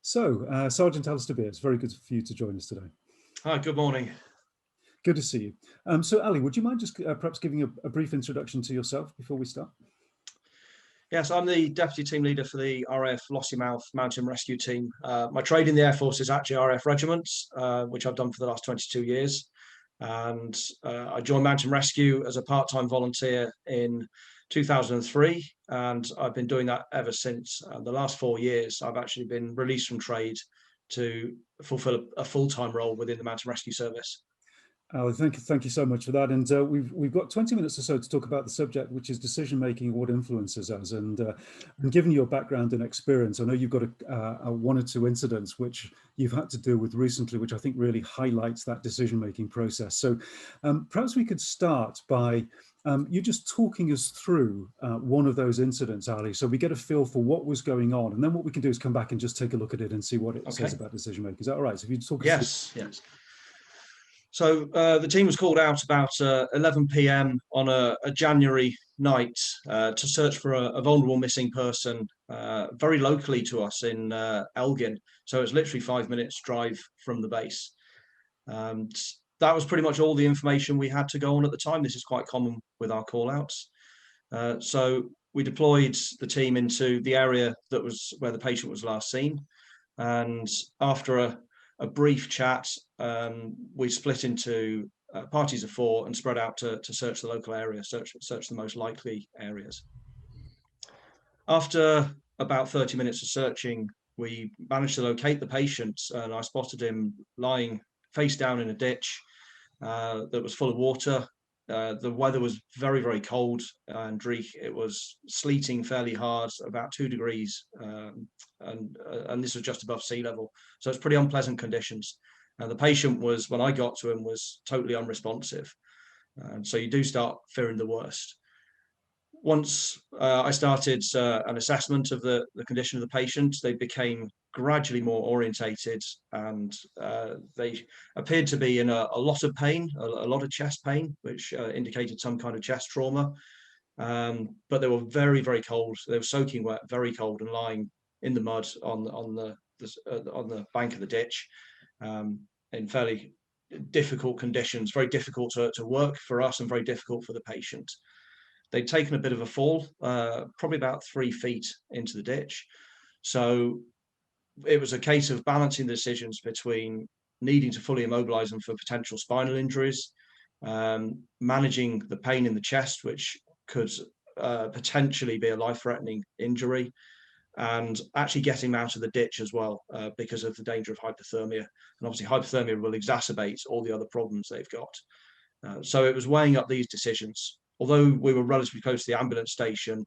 Sergeant Alistair, it's very good for you to join us today. Hi, good morning. Good to see you. So Ali, would you mind just perhaps giving a brief introduction to yourself before we start? Yes, I'm the Deputy Team Leader for the RAF Lossiemouth Mountain Rescue Team. My trade in the Air Force is actually RAF Regiments, which I've done for the last 22 years. And I joined Mountain Rescue as a part-time volunteer in 2003, and I've been doing that ever since. The last 4 years, I've actually been released from trade to fulfill a full-time role within the Mountain Rescue Service. Thank you so much for that. And we've got 20 minutes or so to talk about the subject, which is decision making, what influences us. And given your background and experience, I know you've got one or two incidents which you've had to deal with recently, which I think really highlights that decision making process. So perhaps we could start by you just talking us through one of those incidents, Ali, so we get a feel for what was going on, and then what we can do is come back and just take a look at it and see what it says about decision making. Is that all right? So if you talk us through. Yes. So the team was called out about 11 p.m. on a January night to search for a vulnerable missing person very locally to us in Elgin. So it's literally 5 minutes drive from the base. And that was pretty much all the information we had to go on at the time. This is quite common with our call outs. So we deployed the team into the area that was where the patient was last seen. And after a brief chat, we split into parties of 4 and spread out to search the local area, search the most likely areas. After about 30 minutes of searching, we managed to locate the patient, and I spotted him lying face down in a ditch that was full of water. The weather was very, very cold and dreary. It was sleeting fairly hard, about 2 degrees, and this was just above sea level. So it's pretty unpleasant conditions. And the patient was, when I got to him, was totally unresponsive. And so you do start fearing the worst. Once I started an assessment of the condition of the patient, they became gradually more orientated, and they appeared to be in a lot of pain, a lot of chest pain, which indicated some kind of chest trauma. But they were very, very cold. They were soaking wet, very cold, and lying in the mud on the bank of the ditch in fairly difficult conditions, very difficult to work for us and very difficult for the patient. They'd taken a bit of a fall, probably about 3 feet into the ditch. So it was a case of balancing the decisions between needing to fully immobilize them for potential spinal injuries, managing the pain in the chest, which could potentially be a life-threatening injury, and actually getting them out of the ditch as well because of the danger of hypothermia. And obviously hypothermia will exacerbate all the other problems they've got. So it was weighing up these decisions. Although we were relatively close to the ambulance station,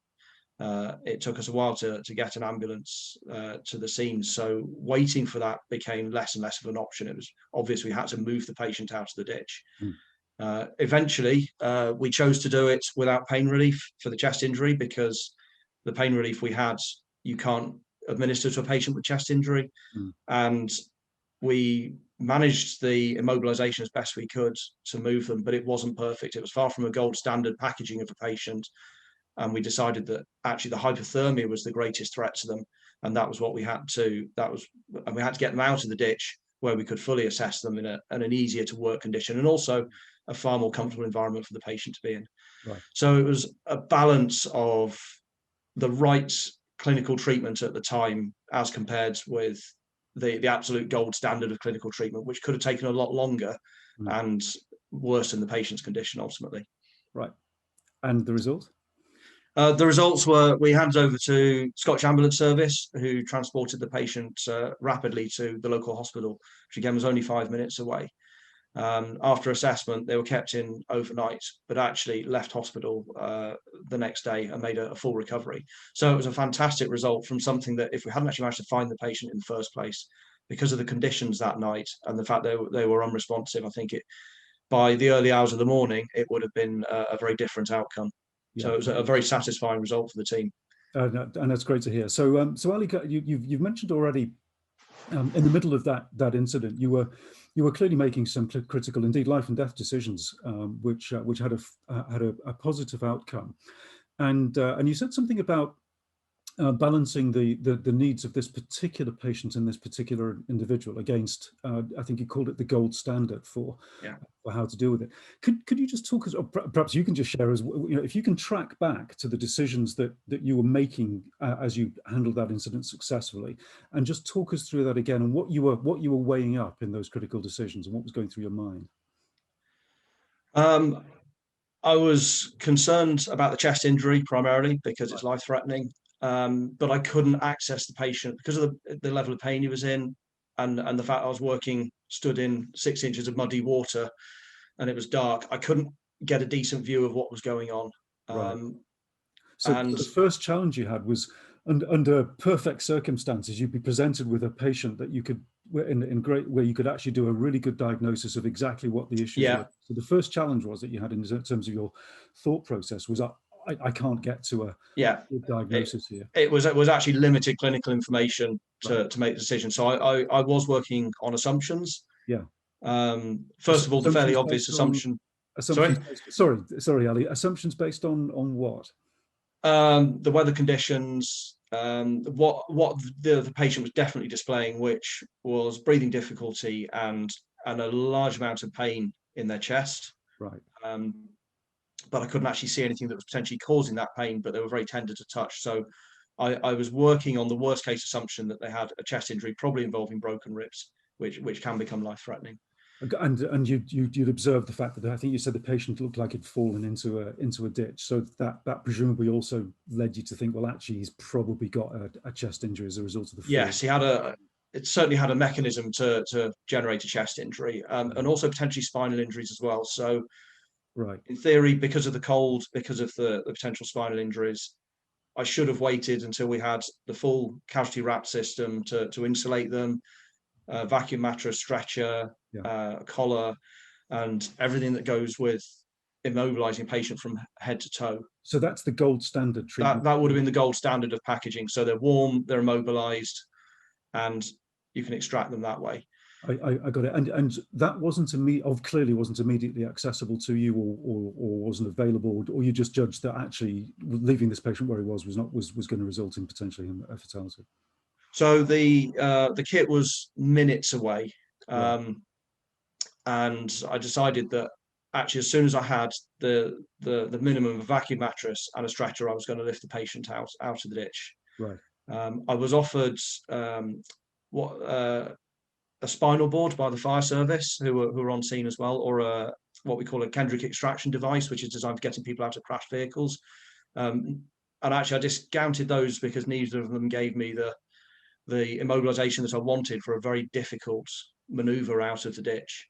it took us a while to get an ambulance to the scene. So waiting for that became less and less of an option. It was obvious we had to move the patient out of the ditch. Eventually, we chose to do it without pain relief for the chest injury, because the pain relief we had, you can't administer to a patient with chest injury. And we managed the immobilization as best we could to move them, but it wasn't perfect. It was far from a gold standard packaging of a patient. And we decided that actually the hypothermia was the greatest threat to them. And that was what we had to, and we had to get them out of the ditch where we could fully assess them in an easier to work condition, and also a far more comfortable environment for the patient to be in. Right. So it was a balance of the right clinical treatment at the time as compared with the absolute gold standard of clinical treatment, which could have taken a lot longer and worsened the patient's condition ultimately. Right. And the result? The results were we handed over to Scottish Ambulance Service, who transported the patient rapidly to the local hospital, which again was only 5 minutes away. After assessment, they were kept in overnight, but actually left hospital the next day and made a full recovery. So it was a fantastic result from something that, if we hadn't actually managed to find the patient in the first place, because of the conditions that night and the fact they were unresponsive, I think by the early hours of the morning, it would have been a very different outcome. Yeah. So it was a very satisfying result for the team. And that's great to hear. So, Ali, you've mentioned already, in the middle of that incident, you were clearly making some critical, indeed life and death decisions, which had a positive outcome. And you said something about balancing the needs of this particular patient and this particular individual against, I think you called it the gold standard for how to deal with it. Could you just talk us, or perhaps you can just share as if you can track back to the decisions that you were making as you handled that incident successfully, and just talk us through that again, and what you were weighing up in those critical decisions and what was going through your mind. I was concerned about the chest injury primarily because it's life-threatening, but I couldn't access the patient because of the level of pain he was in, and the fact I was stood in 6 inches of muddy water, and it was dark. I couldn't get a decent view of what was going on. So the first challenge you had was, under perfect circumstances, you'd be presented with a patient that you could, where you could actually do a really good diagnosis of exactly what the issues were. So the first challenge was that you had in terms of your thought process was, I can't get to a diagnosis here. It was actually limited clinical information to make the decision. So I was working on assumptions. First of all, the fairly obvious assumption. Sorry, Ali. Assumptions based on what? The weather conditions, what the patient was definitely displaying, which was breathing difficulty and a large amount of pain in their chest. But I couldn't actually see anything that was potentially causing that pain, but they were very tender to touch. So I was working on the worst case assumption that they had a chest injury, probably involving broken ribs, which can become life-threatening. And you'd observed the fact that I think you said the patient looked like he'd fallen into a ditch. So that presumably also led you to think, well, actually, he's probably got a chest injury as a result of the fall. Yes, it certainly had a mechanism to generate a chest injury, and also potentially spinal injuries as well. So, in theory, because of the cold, because of the potential spinal injuries, I should have waited until we had the full casualty wrap system to insulate them, vacuum mattress, stretcher, collar, and everything that goes with immobilizing a patient from head to toe. So that's the gold standard treatment. That would have been the gold standard of packaging. So they're warm, they're immobilized, and you can extract them that way. I got it, and that clearly wasn't immediately accessible to you, or wasn't available, or you just judged that actually leaving this patient where he was going to result in potentially a fatality. So the kit was minutes away, and I decided that actually, as soon as I had the minimum of a vacuum mattress and a stretcher, I was going to lift the patient out of the ditch. I was offered a spinal board by the fire service, who were on scene as well, or what we call a Kendrick extraction device, which is designed for getting people out of crashed vehicles. And actually, I discounted those because neither of them gave me the immobilization that I wanted for a very difficult maneuver out of the ditch.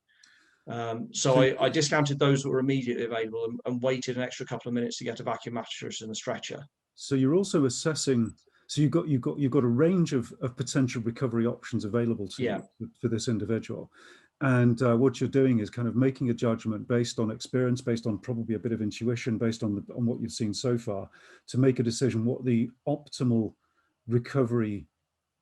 So I discounted those that were immediately available and waited an extra couple of minutes to get a vacuum mattress and a stretcher. So you're also assessing. So you've got a range of potential recovery options available to you for this individual, and what you're doing is kind of making a judgment based on experience, based on probably a bit of intuition, based on what you've seen so far, to make a decision what the optimal recovery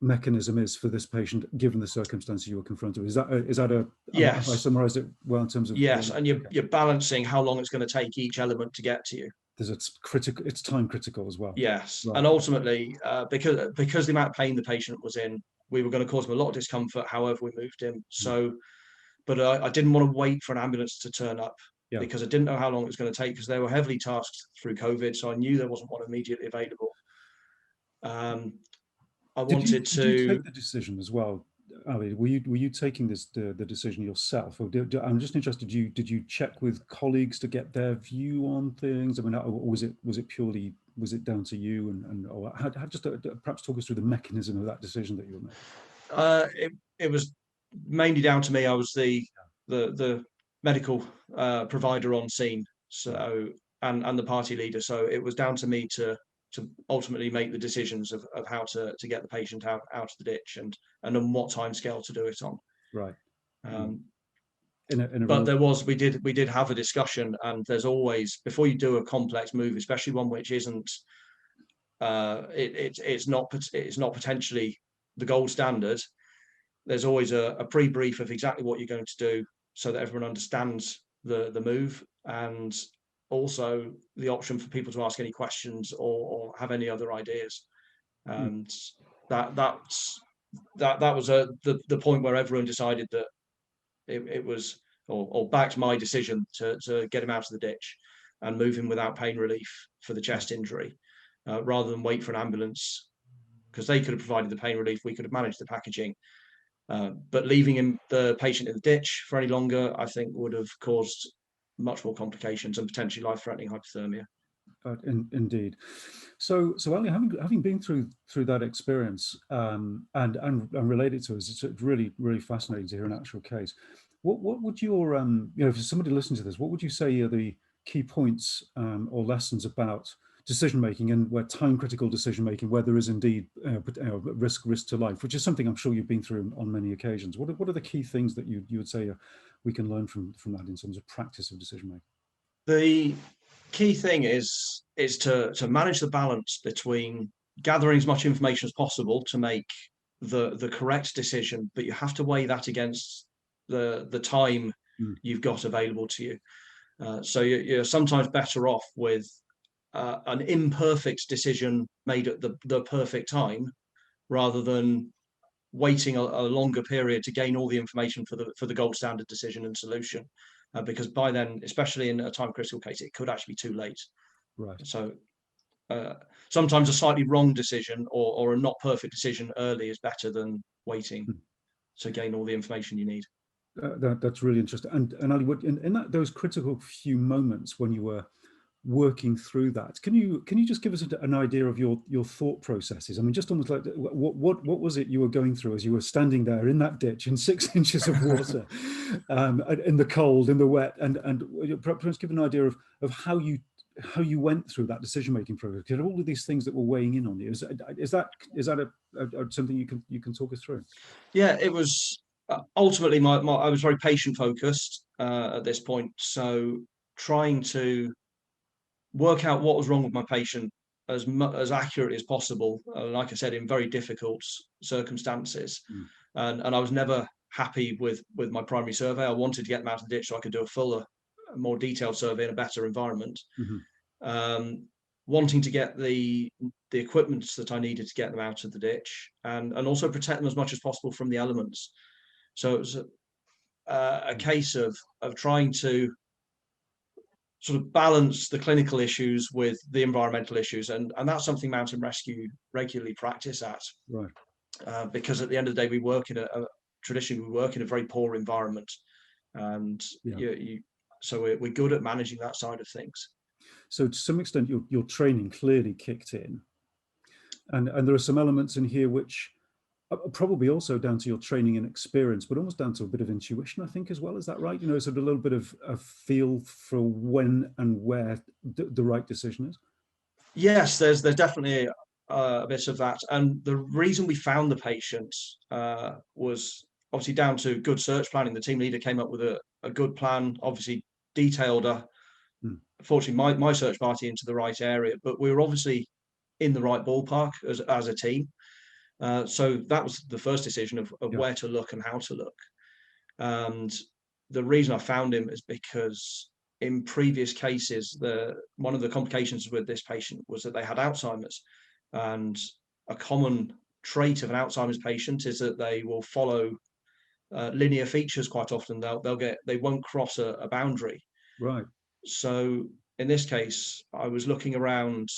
mechanism is for this patient given the circumstances you were confronted with. Is that a yes? Have I summarized it well in terms of yes? And you're balancing how long it's going to take each element to get to you. It's time critical as well. Yes, and ultimately, because the amount of pain the patient was in, we were going to cause him a lot of discomfort. However, we moved him. So, but I didn't want to wait for an ambulance to turn up because I didn't know how long it was going to take, because they were heavily tasked through COVID. So I knew there wasn't one immediately available. Did you take the decision as well, Ali? Were you taking the decision yourself, or I'm just interested? Did you check with colleagues to get their view on things? I mean, or was it down to you? Or how just perhaps talk us through the mechanism of that decision that you were making. It was mainly down to me. I was the medical provider on scene, so and the party leader. So it was down to me to ultimately make the decisions of how to get the patient out of the ditch and on what time scale to do it on. But we did have a discussion, and there's always, before you do a complex move, especially one which isn't it's not potentially the gold standard, there's always a pre-brief of exactly what you're going to do so that everyone understands the move, and also the option for people to ask any questions or have any other ideas. and that was the point where everyone decided that it was, or backed my decision to get him out of the ditch and move him without pain relief for the chest injury, rather than wait for an ambulance, because they could have provided the pain relief, we could have managed the packaging. But leaving the patient in the ditch for any longer, I think, would have caused much more complications and potentially life-threatening hypothermia. Indeed. So Ali, having been through that experience, and related to us, it's really fascinating to hear an actual case. What would your for somebody listening to this, what would you say are the key points or lessons about decision making, and where time critical decision making, where there is indeed risk to life, which is something I'm sure you've been through on many occasions? What are the key things that you would say we can learn from that in terms of practice of decision making? The key thing is to manage the balance between gathering as much information as possible to make the correct decision, but you have to weigh that against the time you've got available to you. So you're sometimes better off with an imperfect decision made at the perfect time, rather than waiting a longer period to gain all the information for the gold standard decision and solution, because by then, especially in a time critical case, it could actually be too late. Right. So sometimes a slightly wrong decision or a not perfect decision early is better than waiting to gain all the information you need. That's really interesting. And Ali, in those critical few moments when you were working through that, can you just give us an idea of your thought processes? I mean, just almost like what was it you were going through as you were standing there in that ditch in 6 inches of water, in the cold, in the wet, and perhaps give an idea of how you went through that decision making process? Because all of these things that were weighing in on you, is that something you can talk us through? Yeah, it was ultimately I was very patient focused at this point, so trying to work out what was wrong with my patient as accurately as possible. Like I said, in very difficult circumstances, and I was never happy with my primary survey. I wanted to get them out of the ditch so I could do a fuller, more detailed survey in a better environment. Wanting to get the equipment that I needed to get them out of the ditch, and also protect them as much as possible from the elements. So it was a case of trying to sort of balance the clinical issues with the environmental issues, and that's something mountain rescue regularly practice at. Right. Because at the end of the day, we work in traditionally we work in a very poor environment, and so we're good at managing that side of things. So to some extent, your training clearly kicked in, and there are some elements in here which are probably also down to your training and experience, but almost down to a bit of intuition, I think, as well. Is that right? Sort of a little bit of a feel for when and where the right decision is. Yes, there's definitely a bit of that, and the reason we found the patient was obviously down to good search planning. The team leader came up with a good plan, obviously detailed fortunately my search party into the right area, but we were obviously in the right ballpark as a team. So that was the first decision of where to look and how to look. And the reason I found him is because in previous cases, one of the complications with this patient was that they had Alzheimer's, and a common trait of an Alzheimer's patient is that they will follow linear features quite often. They won't cross a boundary. Right. So in this case, I was looking around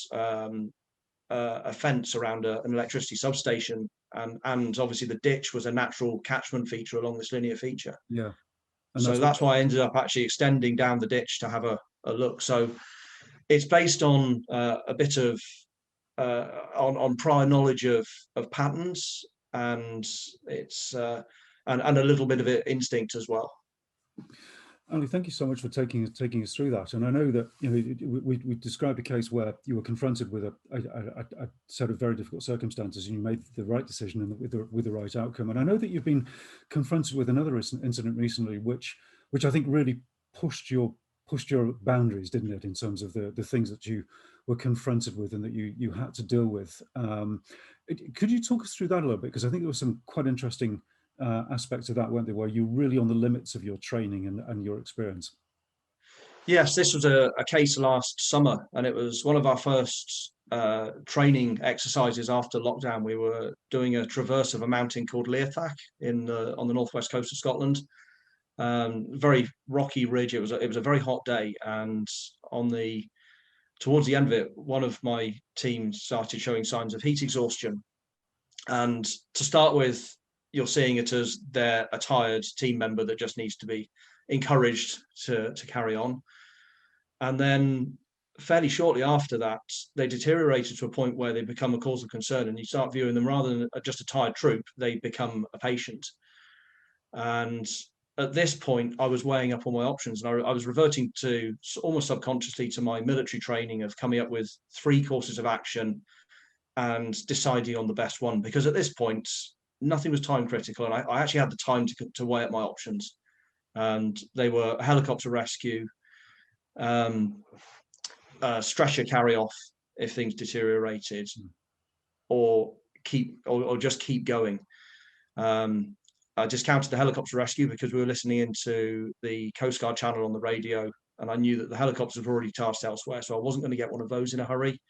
a fence around an electricity substation, and obviously the ditch was a natural catchment feature along this linear feature. Yeah. And so that's why I ended up actually extending down the ditch to have a look. So it's based on a bit of on prior knowledge of patterns, and it's and a little bit of instinct as well. Ali, thank you so much for taking us through that. And I know that we described a case where you were confronted with a set of very difficult circumstances, and you made the right decision and with the right outcome. And I know that you've been confronted with another incident recently, which I think really pushed your boundaries, didn't it, in terms of the things that you were confronted with and that you had to deal with. Could you talk us through that a little bit? Because I think there were some quite interesting aspects of that, weren't there, where you're really on the limits of your training and your experience? Yes, this was a case last summer, and it was one of our first training exercises after lockdown. We were doing a traverse of a mountain called Learthach on the northwest coast of Scotland. Very rocky ridge. It was a very hot day, and towards the end of it, one of my team started showing signs of heat exhaustion. And to start with, you're seeing it as they're a tired team member that just needs to be encouraged to carry on. And then fairly shortly after that, they deteriorated to a point where they become a cause of concern, and you start viewing them rather than just a tired troop, they become a patient. And at this point, I was weighing up all my options, and I was reverting to almost subconsciously to my military training of coming up with 3 courses of action and deciding on the best one. Because at this point, nothing was time critical, and I actually had the time to weigh up my options. And they were a helicopter rescue, stretcher carry off if things deteriorated, or just keep going. I discounted the helicopter rescue because we were listening into the Coast Guard channel on the radio, and I knew that the helicopters were already tasked elsewhere, so I wasn't going to get one of those in a hurry.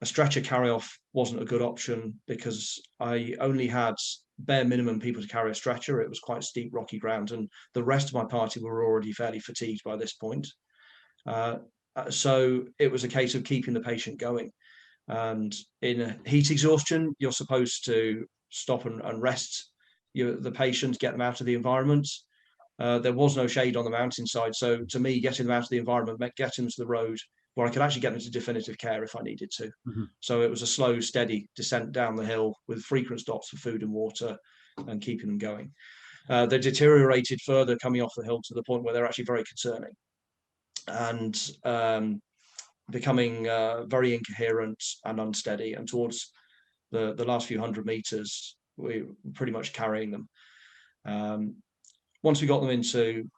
A stretcher carry off wasn't a good option because I only had bare minimum people to carry a stretcher. It was quite steep, rocky ground, and the rest of my party were already fairly fatigued by this point. So it was a case of keeping the patient going. And in heat exhaustion, you're supposed to stop and rest the patient, get them out of the environment. There was no shade on the mountainside, so to me, getting them out of the environment meant getting them to the road where I could actually get them to definitive care if I needed to. So it was a slow, steady descent down the hill with frequent stops for food and water and keeping them going. They deteriorated further coming off the hill to the point where they're actually very concerning and becoming very incoherent and unsteady. And towards the last few 100 meters, we were pretty much carrying them. Once we got them into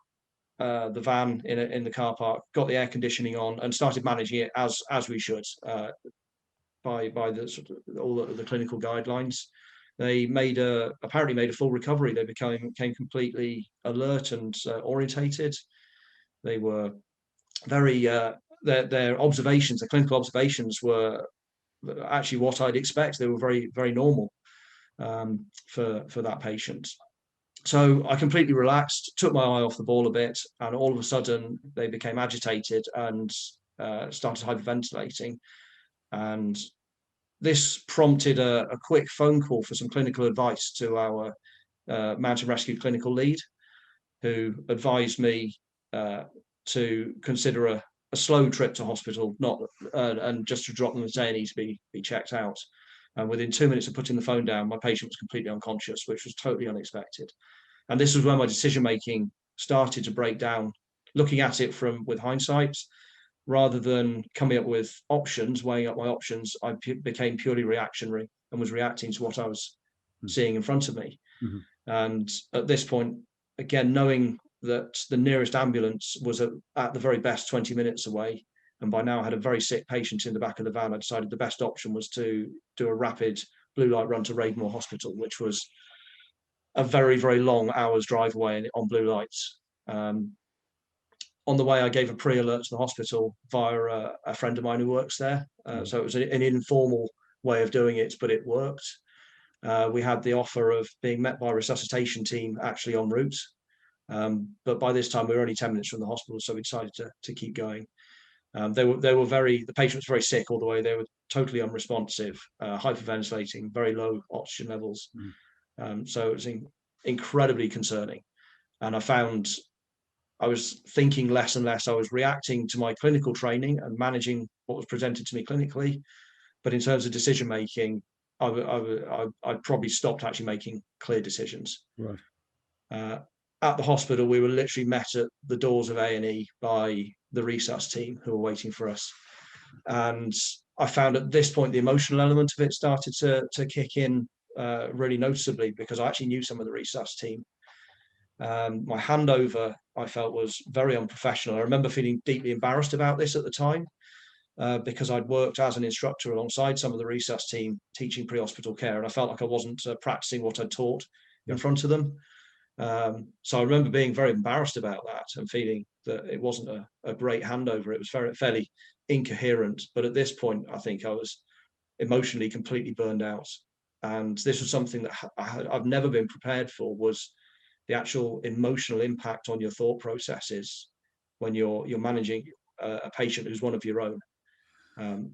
the van in the car park, got the air conditioning on, and started managing it as we should by all the clinical guidelines. They apparently made a full recovery. They became completely alert and orientated. They were very their observations, their clinical observations, were actually what I'd expect. They were very, very normal for that patient. So I completely relaxed, took my eye off the ball a bit, and all of a sudden they became agitated and started hyperventilating. And this prompted a quick phone call for some clinical advice to our mountain rescue clinical lead, who advised me to consider a slow trip to hospital, and just to drop them at A&E to be checked out. And within 2 minutes of putting the phone down, my patient was completely unconscious, which was totally unexpected. And this was when my decision-making started to break down, looking at it with hindsight, rather than coming up with options, weighing up my options. I became purely reactionary and was reacting to what I was seeing in front of me. And at this point, again, knowing that the nearest ambulance was at the very best 20 minutes away, and by now I had a very sick patient in the back of the van, I decided the best option was to do a rapid blue light run to Ravenmore Hospital, which was a very, very long hour's drive away on blue lights. On the way, I gave a pre-alert to the hospital via a friend of mine who works there. So it was an informal way of doing it, but it worked. We had the offer of being met by a resuscitation team actually en route. But by this time, we were only 10 minutes from the hospital, so we decided to keep going. The patient was very sick all the way. They were totally unresponsive, hyperventilating, very low oxygen levels. So it was incredibly concerning. And I found I was thinking less and less. I was reacting to my clinical training and managing what was presented to me clinically. But in terms of decision making, I probably stopped actually making clear decisions. Right. At the hospital, we were literally met at the doors of A&E by the resus team who were waiting for us. And I found at this point the emotional element of it started to kick in really noticeably, because I actually knew some of the resus team. My handover, I felt, was very unprofessional. I remember feeling deeply embarrassed about this at the time, because I'd worked as an instructor alongside some of the resus team teaching pre-hospital care, and I felt like I wasn't practicing what I'd taught in front of them. So I remember being very embarrassed about that and feeling that it wasn't a great handover. It was fairly incoherent. But at this point, I think I was emotionally completely burned out. And this was something that I've never been prepared for, was the actual emotional impact on your thought processes when you're managing a patient who's one of your own. And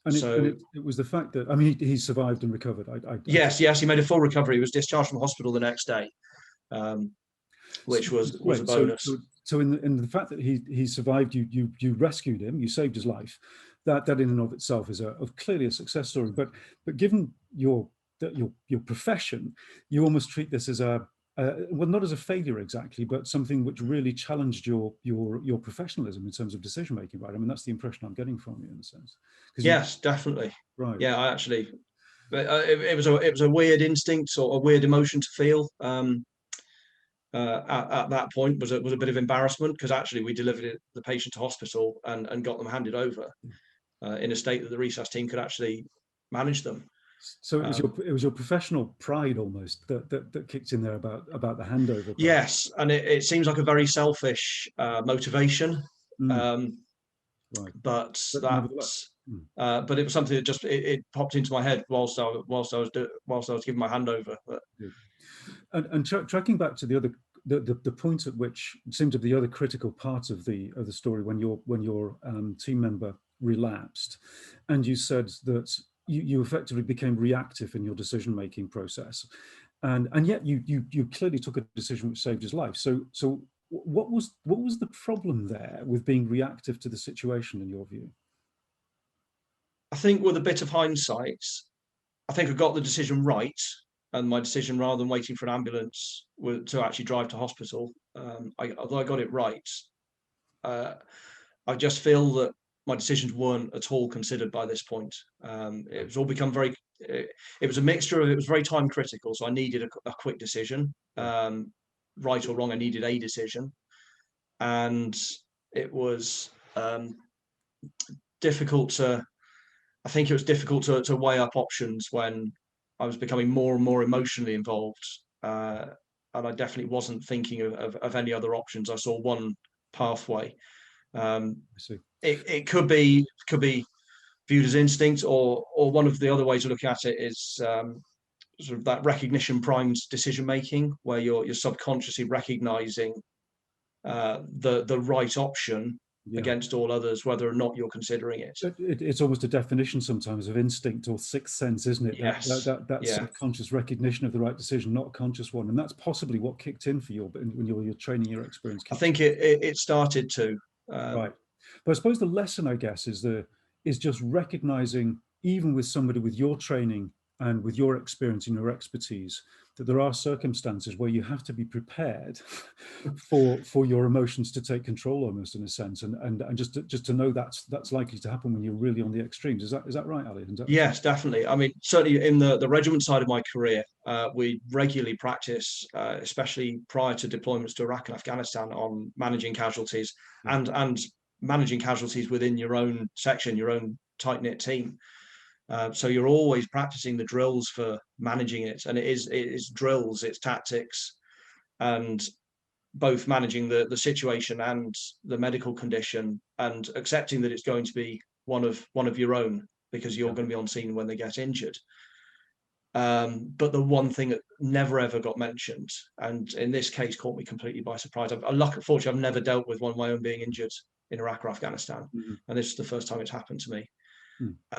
So it was the fact that, I mean, he survived and recovered. yes, he made a full recovery. He was discharged from hospital the next day, which was a great. bonus. So in the fact that he survived, you rescued him, you saved his life. That in and of itself is clearly a success story. But given your profession, you almost treat this as well, not as a failure exactly, but something which really challenged your professionalism in terms of decision making, right? I mean, that's the impression I'm getting from you in a sense. Yes, definitely. Right. Yeah, I actually, it was a weird instinct or a weird emotion to feel. At that point was a bit of embarrassment, because actually we delivered the patient to hospital and got them handed over in a state that the resus team could actually manage them. So it was your professional pride almost that kicked in there about the handover part. Yes, and it seems like a very selfish motivation, Right. but but it was something that just it popped into my head whilst I was giving my handover. And tracking back to the point at which it seemed to be the other critical part of the story, when your team member relapsed, and you said that you effectively became reactive in your decision making process, and yet you clearly took a decision which saved his life. So what was the problem there with being reactive to the situation in your view? I think with a bit of hindsight, I think I got the decision right, and my decision, rather than waiting for an ambulance, to actually drive to hospital. Although I got it right, I just feel that my decisions weren't at all considered by this point. It was all become very. It was a mixture of. It was very time critical, so I needed a quick decision. Right or wrong, I needed a decision, and it was difficult to. I think it was difficult to weigh up options when I was becoming more and more emotionally involved, and I definitely wasn't thinking of any other options. I saw one pathway. I see. It could be viewed as instinct, or one of the other ways of looking at it is sort of that recognition primed decision making, where you're subconsciously recognizing the right option against all others, whether or not you're considering it. It's almost a definition sometimes of instinct or sixth sense, isn't it? Yes. That subconscious recognition of the right decision, not a conscious one, and that's possibly what kicked in for you when your training, your experience. I think it started to. Right, but I suppose the lesson, I guess, is just recognizing, even with somebody with your training and with your experience and your expertise, that there are circumstances where you have to be prepared for your emotions to take control, almost in a sense, and just to know that's likely to happen when you're really on the extremes. Is that right, Ali? Yes, definitely. I mean, certainly in the regiment side of my career, we regularly practice, especially prior to deployments to Iraq and Afghanistan, on managing casualties and managing casualties within your own section, your own tight-knit team. So you're always practicing the drills for managing it, and it is drills, it's tactics, and both managing the situation and the medical condition, and accepting that it's going to be one of your own, because you're going to be on scene when they get injured. But the one thing that never ever got mentioned, and in this case caught me completely by surprise, fortunately I've never dealt with one of my own being injured in Iraq or Afghanistan, and this is the first time it's happened to me.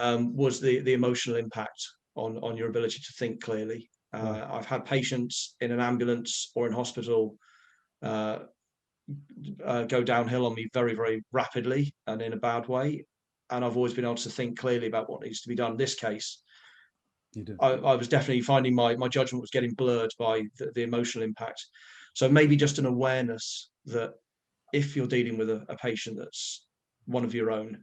Was the emotional impact on your ability to think clearly. I've had patients in an ambulance or in hospital go downhill on me very, very rapidly and in a bad way, and I've always been able to think clearly about what needs to be done. In this case, I was definitely finding my judgment was getting blurred by the emotional impact. So maybe just an awareness that if you're dealing with a patient that's one of your own,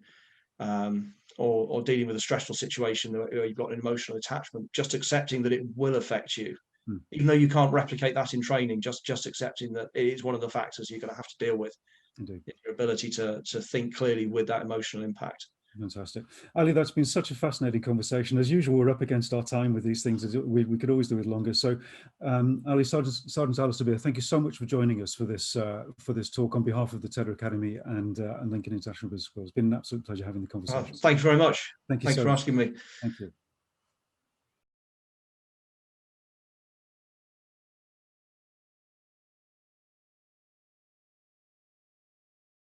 or dealing with a stressful situation where you've got an emotional attachment, just accepting that it will affect you, even though you can't replicate that in training, just accepting that it is one of the factors you're going to have to deal with. Indeed. Your ability to think clearly with that emotional impact. Fantastic. Ali, that's been such a fascinating conversation. As usual, we're up against our time with these things. We could always do it longer. So, Ali, Sergeant Alistair, thank you so much for joining us for this talk on behalf of the Tedder Academy and Lincoln International Business School. It's been an absolute pleasure having the conversation. Thank you very much. Thank you Thanks so for much. asking me. Thank you.